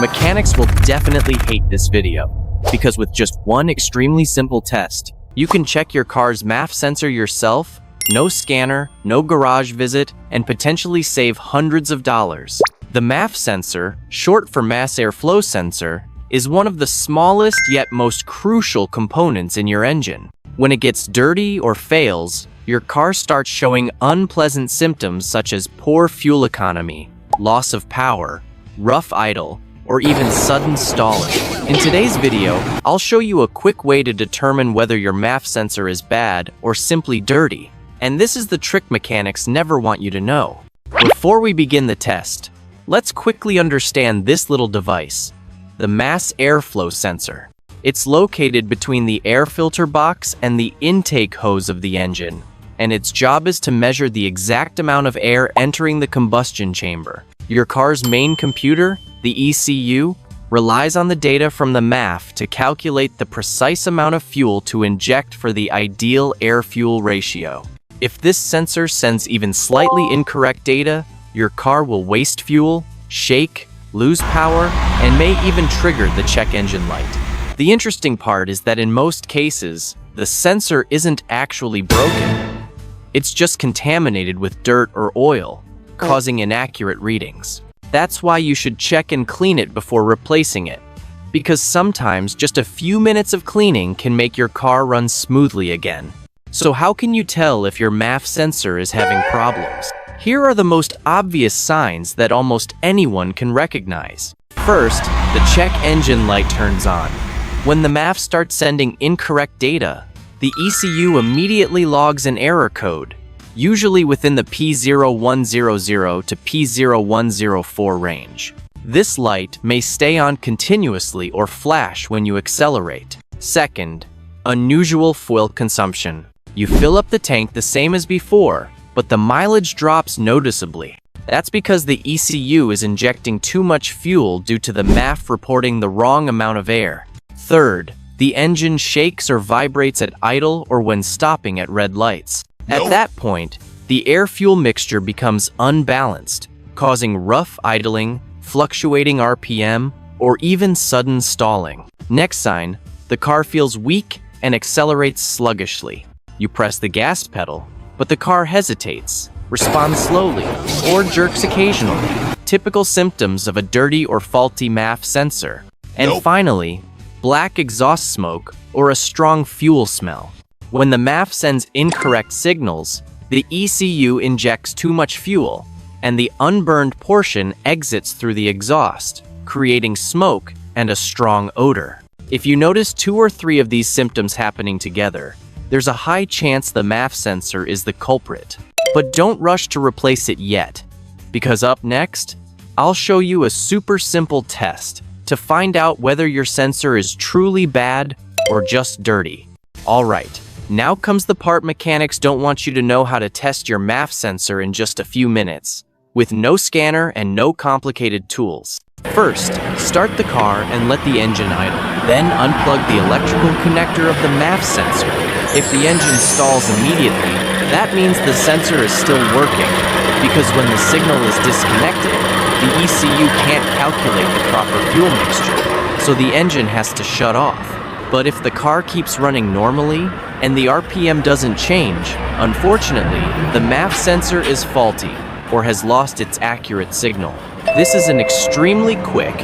Mechanics will definitely hate this video, because with just one extremely simple test, you can check your car's MAF sensor yourself, no scanner, no garage visit, and potentially save hundreds of dollars. The MAF sensor, short for mass airflow sensor, is one of the smallest yet most crucial components in your engine. When it gets dirty or fails, your car starts showing unpleasant symptoms such as poor fuel economy, loss of power, rough idle, or even sudden stalling. In today's video, I'll show you a quick way to determine whether your MAF sensor is bad or simply dirty. And this is the trick mechanics never want you to know. Before we begin the test, let's quickly understand this little device, the mass airflow sensor. It's located between the air filter box and the intake hose of the engine, and its job is to measure the exact amount of air entering the combustion chamber. Your car's main computer, the ECU, relies on the data from the MAF to calculate the precise amount of fuel to inject for the ideal air-fuel ratio. If this sensor sends even slightly incorrect data, your car will waste fuel, shake, lose power, and may even trigger the check engine light. The interesting part is that in most cases, the sensor isn't actually broken. It's just contaminated with dirt or oil, causing inaccurate readings. That's why you should check and clean it before replacing it, because sometimes just a few minutes of cleaning can make your car run smoothly again. So how can you tell if your MAF sensor is having problems? Here are the most obvious signs that almost anyone can recognize. First, the check engine light turns on. When the MAF starts sending incorrect data, the ECU immediately logs an error code, usually within the P0100 to P0104 range. This light may stay on continuously or flash when you accelerate. Second, unusual fuel consumption. You fill up the tank the same as before, but the mileage drops noticeably. That's because the ECU is injecting too much fuel due to the MAF reporting the wrong amount of air. Third, the engine shakes or vibrates at idle or when stopping at red lights. At that point, the air-fuel mixture becomes unbalanced, causing rough idling, fluctuating RPM, or even sudden stalling. Next sign, the car feels weak and accelerates sluggishly. You press the gas pedal, but the car hesitates, responds slowly, or jerks occasionally. Typical symptoms of a dirty or faulty MAF sensor. And finally, black exhaust smoke or a strong fuel smell. When the MAF sends incorrect signals, the ECU injects too much fuel, and the unburned portion exits through the exhaust, creating smoke and a strong odor. If you notice 2 or 3 of these symptoms happening together, there's a high chance the MAF sensor is the culprit. But don't rush to replace it yet, because up next, I'll show you a super simple test to find out whether your sensor is truly bad or just dirty. Alright, now comes the part mechanics don't want you to know how to test your MAF sensor in just a few minutes, with no scanner and no complicated tools. First, start the car and let the engine idle. Then unplug the electrical connector of the MAF sensor. If the engine stalls immediately, that means the sensor is still working, because when the signal is disconnected, the ECU can't calculate the proper fuel mixture, so the engine has to shut off. But if the car keeps running normally, and the RPM doesn't change, unfortunately, the MAF sensor is faulty, or has lost its accurate signal. This is an extremely quick,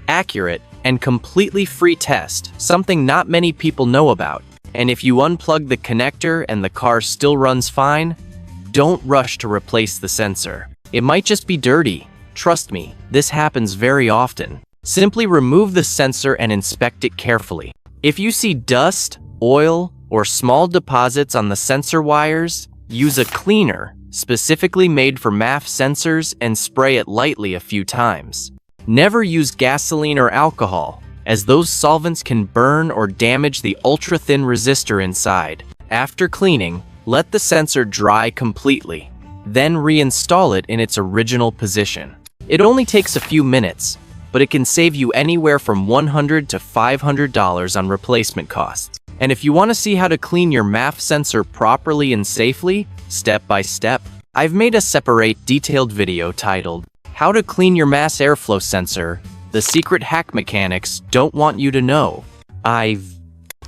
accurate, and completely free test, something not many people know about. And if you unplug the connector and the car still runs fine, don't rush to replace the sensor. It might just be dirty. Trust me, this happens very often. Simply remove the sensor and inspect it carefully. If you see dust, oil, or small deposits on the sensor wires, use a cleaner specifically made for MAF sensors and spray it lightly a few times. Never use gasoline or alcohol, as those solvents can burn or damage the ultra-thin resistor inside. After cleaning, let the sensor dry completely. Then reinstall it in its original position. It only takes a few minutes, but it can save you anywhere from $100 to $500 on replacement costs. And if you want to see how to clean your MAF sensor properly and safely, step by step, I've made a separate detailed video titled, How to Clean Your Mass Airflow Sensor The secret hack mechanics don't want you to know.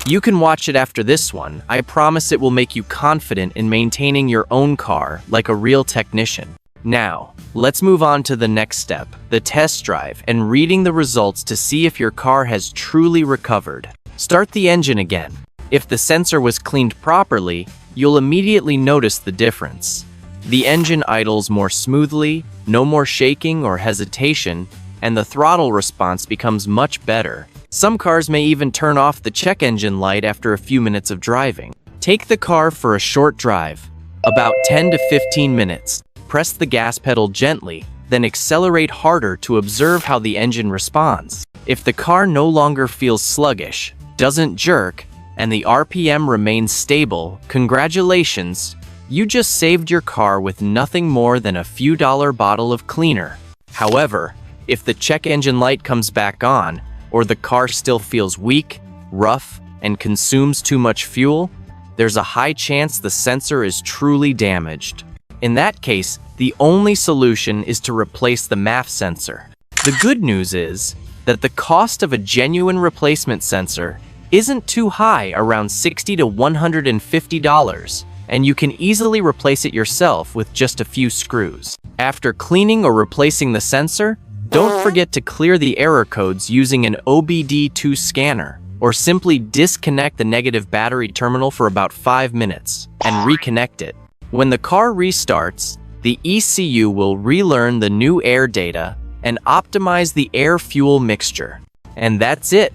You can watch it after this one. I promise it will make you confident in maintaining your own car like a real technician. Now, let's move on to the next step, the test drive and reading the results to see if your car has truly recovered. Start the engine again. If the sensor was cleaned properly, you'll immediately notice the difference. The engine idles more smoothly, no more shaking or hesitation, and the throttle response becomes much better. Some cars may even turn off the check engine light after a few minutes of driving. Take the car for a short drive, about 10 to 15 minutes. Press the gas pedal gently, then accelerate harder to observe how the engine responds. If the car no longer feels sluggish, doesn't jerk, and the RPM remains stable, congratulations, you just saved your car with nothing more than a few dollar bottle of cleaner. However, if the check engine light comes back on, or the car still feels weak, rough, and consumes too much fuel, there's a high chance the sensor is truly damaged. In that case, the only solution is to replace the MAF sensor. The good news is that the cost of a genuine replacement sensor isn't too high, around $60 to $150, and you can easily replace it yourself with just a few screws. After cleaning or replacing the sensor, don't forget to clear the error codes using an OBD2 scanner, or simply disconnect the negative battery terminal for about 5 minutes and reconnect it. When the car restarts, the ECU will relearn the new air data and optimize the air-fuel mixture. And that's it.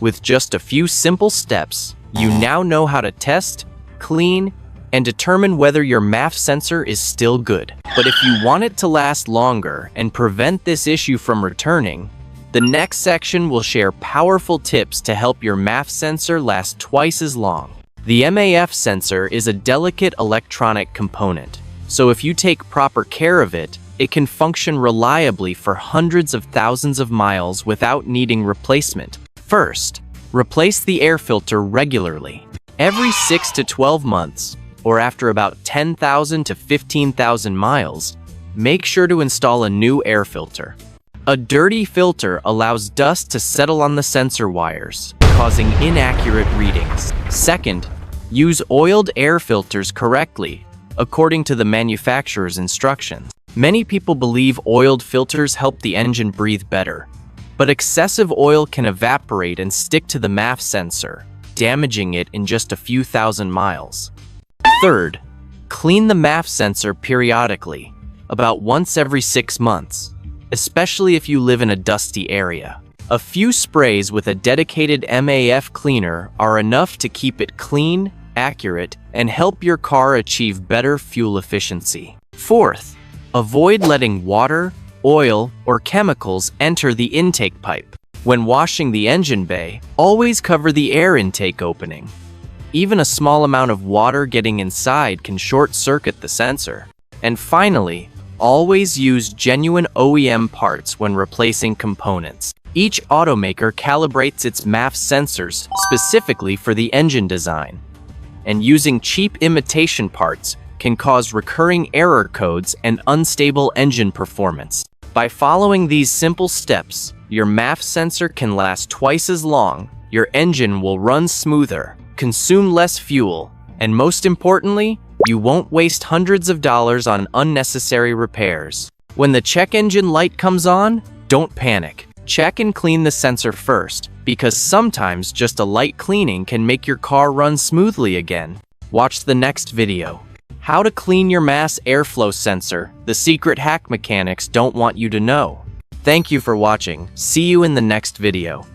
With just a few simple steps, you now know how to test, clean, and determine whether your MAF sensor is still good. But if you want it to last longer and prevent this issue from returning, the next section will share powerful tips to help your MAF sensor last twice as long. The MAF sensor is a delicate electronic component, so if you take proper care of it, it can function reliably for hundreds of thousands of miles without needing replacement. First, replace the air filter regularly. Every 6 to 12 months, or after about 10,000 to 15,000 miles, make sure to install a new air filter. A dirty filter allows dust to settle on the sensor wires, causing inaccurate readings. Second, use oiled air filters correctly, according to the manufacturer's instructions. Many people believe oiled filters help the engine breathe better, but excessive oil can evaporate and stick to the MAF sensor, damaging it in just a few thousand miles. Third, clean the MAF sensor periodically, about once every 6 months, especially if you live in a dusty area. A few sprays with a dedicated MAF cleaner are enough to keep it clean, accurate, and help your car achieve better fuel efficiency. Fourth, avoid letting water, oil, or chemicals enter the intake pipe. When washing the engine bay, always cover the air intake opening. Even a small amount of water getting inside can short-circuit the sensor. And finally, always use genuine OEM parts when replacing components. Each automaker calibrates its MAF sensors specifically for the engine design, and using cheap imitation parts can cause recurring error codes and unstable engine performance. By following these simple steps, your MAF sensor can last twice as long, your engine will run smoother, consume less fuel, and most importantly, you won't waste hundreds of dollars on unnecessary repairs. When the check engine light comes on, don't panic. Check and clean the sensor first, because sometimes just a light cleaning can make your car run smoothly again. Watch the next video. How to clean your MAF airflow sensor, the secret hack mechanics don't want you to know. Thank you for watching. See you in the next video.